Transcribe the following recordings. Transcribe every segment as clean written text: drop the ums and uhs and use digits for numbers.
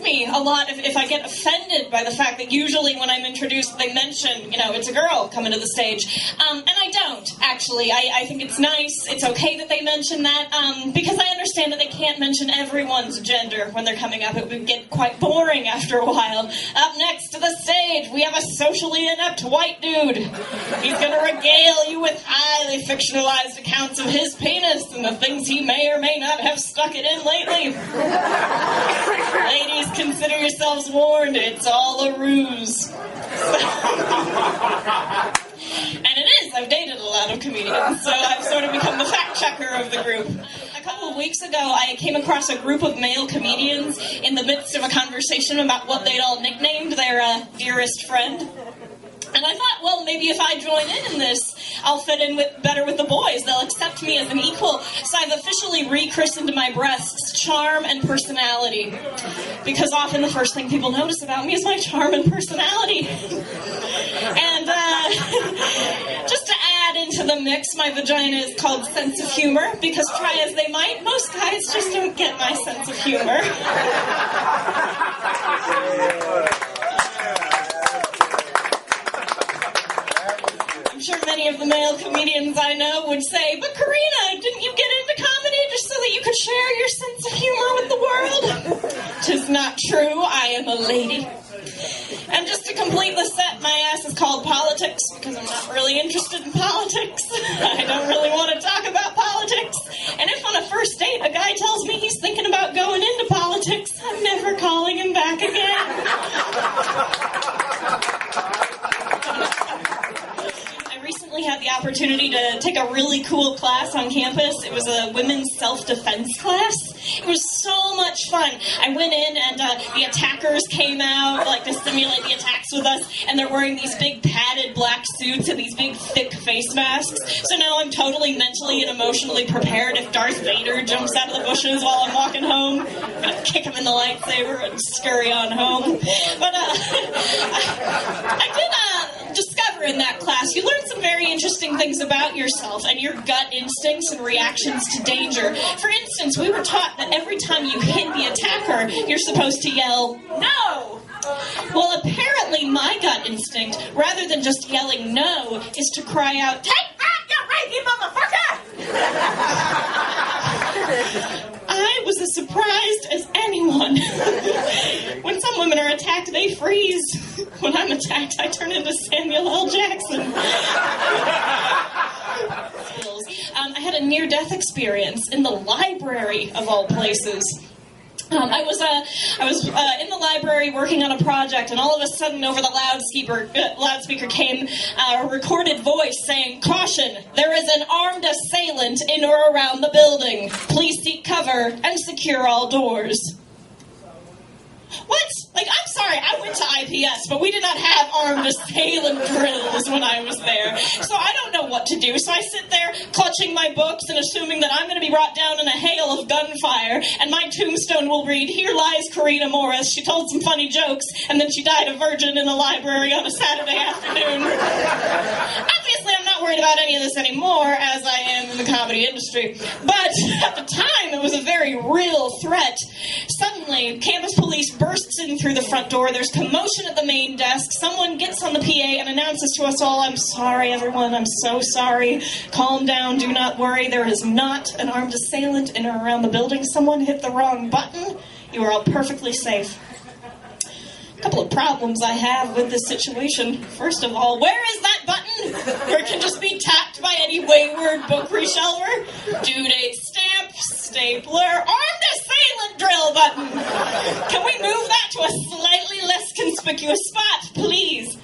me a lot if I get offended by the fact that usually when I'm introduced, they mention, it's a girl coming to the stage. And I don't, actually. I think it's nice. It's okay that they mention that, because I understand that they can't mention everyone's gender when they're coming up. It would get quite boring after a while. Up next to the stage, we have a socially inept white dude. He's going to regale you with highly fictionalized accounts of his penis and the things he may or may not have stuck it in lately. Ladies, consider yourselves warned. It's all a ruse. And it is. I've dated a lot of comedians, so I've sort of become the fact checker of the group. A couple of weeks ago, I came across a group of male comedians in the midst of a conversation about what they'd all nicknamed their dearest friend. And I thought, well, maybe if I join in this, I'll fit in better with the boys. They'll accept me as an equal. So I've officially rechristened my breasts Charm and Personality. Because often the first thing people notice about me is my charm and personality. And just to add into the mix, my vagina is called Sense of Humor. Because try as they might, most guys just don't get my sense of humor. I'm sure many of the male comedians I know would say, but Corrina, didn't you get into comedy just so that you could share your sense of humor with the world? 'Tis not true, I am a lady. And just to complete the set, my ass is called Politics, because I'm not really interested in politics. I don't really want to talk about politics. And if on a first date a guy tells me he's thinking about going into politics, I'm never calling him back again. Recently had the opportunity to take a really cool class on campus. It was a women's self-defense class. It was so much fun. I went in and the attackers came out to simulate the attacks with us, and they're wearing these big padded black suits and these big thick face masks. So now I'm totally mentally and emotionally prepared if Darth Vader jumps out of the bushes while I'm walking home. I'm gonna kick him in the lightsaber and scurry on home. But I did discover in that class, you learn some very interesting things about yourself and your gut instincts and reactions to danger. For instance, we were taught that every time you hit the attacker, you're supposed to yell, "No!" Well, apparently my gut instinct, rather than just yelling no, is to cry out, "Take that, you rapey motherfucker!" I was as surprised as anyone. When some women are attacked, they freeze. When I'm attacked, I turn into Samuel L. Jackson. I had a near-death experience in the library, of all places. I was in the library working on a project, and all of a sudden over the loudspeaker came a recorded voice saying, "Caution, there is an armed assailant in or around the building. Please seek cover and secure all doors." What? I'm sorry, I went to IPS, but we did not have armed assailant drills when I was there. So I don't know what to do. So I sit there clutching my books and assuming that I'm going to be brought down in a hail of gunfire, and my tombstone will read, "Here lies Corrina Morris. She told some funny jokes, and then she died a virgin in the library on a Saturday afternoon." Obviously, I'm not worried about any of this anymore, as I am in the comedy industry. But at the time, it was a very real threat. Suddenly, campus police bursts in through the front door. There's commotion at the main desk. Someone gets on the PA and announces to us all, "I'm sorry, everyone. I'm so sorry. Calm down. Do not worry. There is not an armed assailant in or around the building. Someone hit the wrong button. You are all perfectly safe." A couple of problems I have with this situation. First of all, where is that button where it can just be tapped by any wayward book reshelver? Due date stamp, stapler, armed assailant drill button. Can we move that to a slightly less conspicuous spot, please?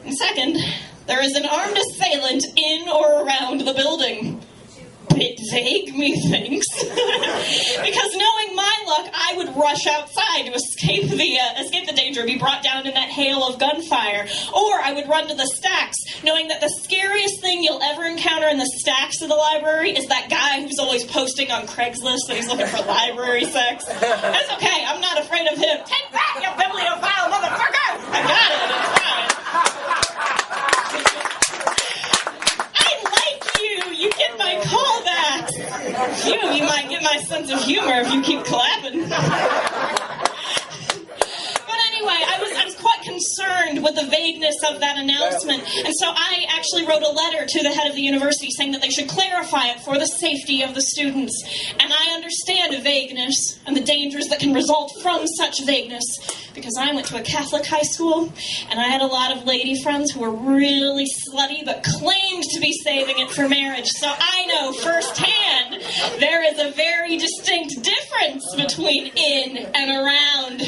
And second, there is an armed assailant in or around the building. Bit vague, methinks. Because knowing my luck, I would rush outside to escape the danger, be brought down in that hail of gunfire. Or I would run to the stacks, knowing that the scariest thing you'll ever encounter in the stacks of the library is that guy who's always posting on Craigslist that he's looking for library sex. That's okay, I'm not afraid of him. Take that, you bibliophile motherfucker! I got it, it's fine. You get my callbacks. You might get my sense of humor if you keep clapping. the vagueness of that announcement. And so I actually wrote a letter to the head of the university saying that they should clarify it for the safety of the students. And I understand vagueness and the dangers that can result from such vagueness, because I went to a Catholic high school, and I had a lot of lady friends who were really slutty but claimed to be saving it for marriage. So I know firsthand there is a very distinct difference between in and around.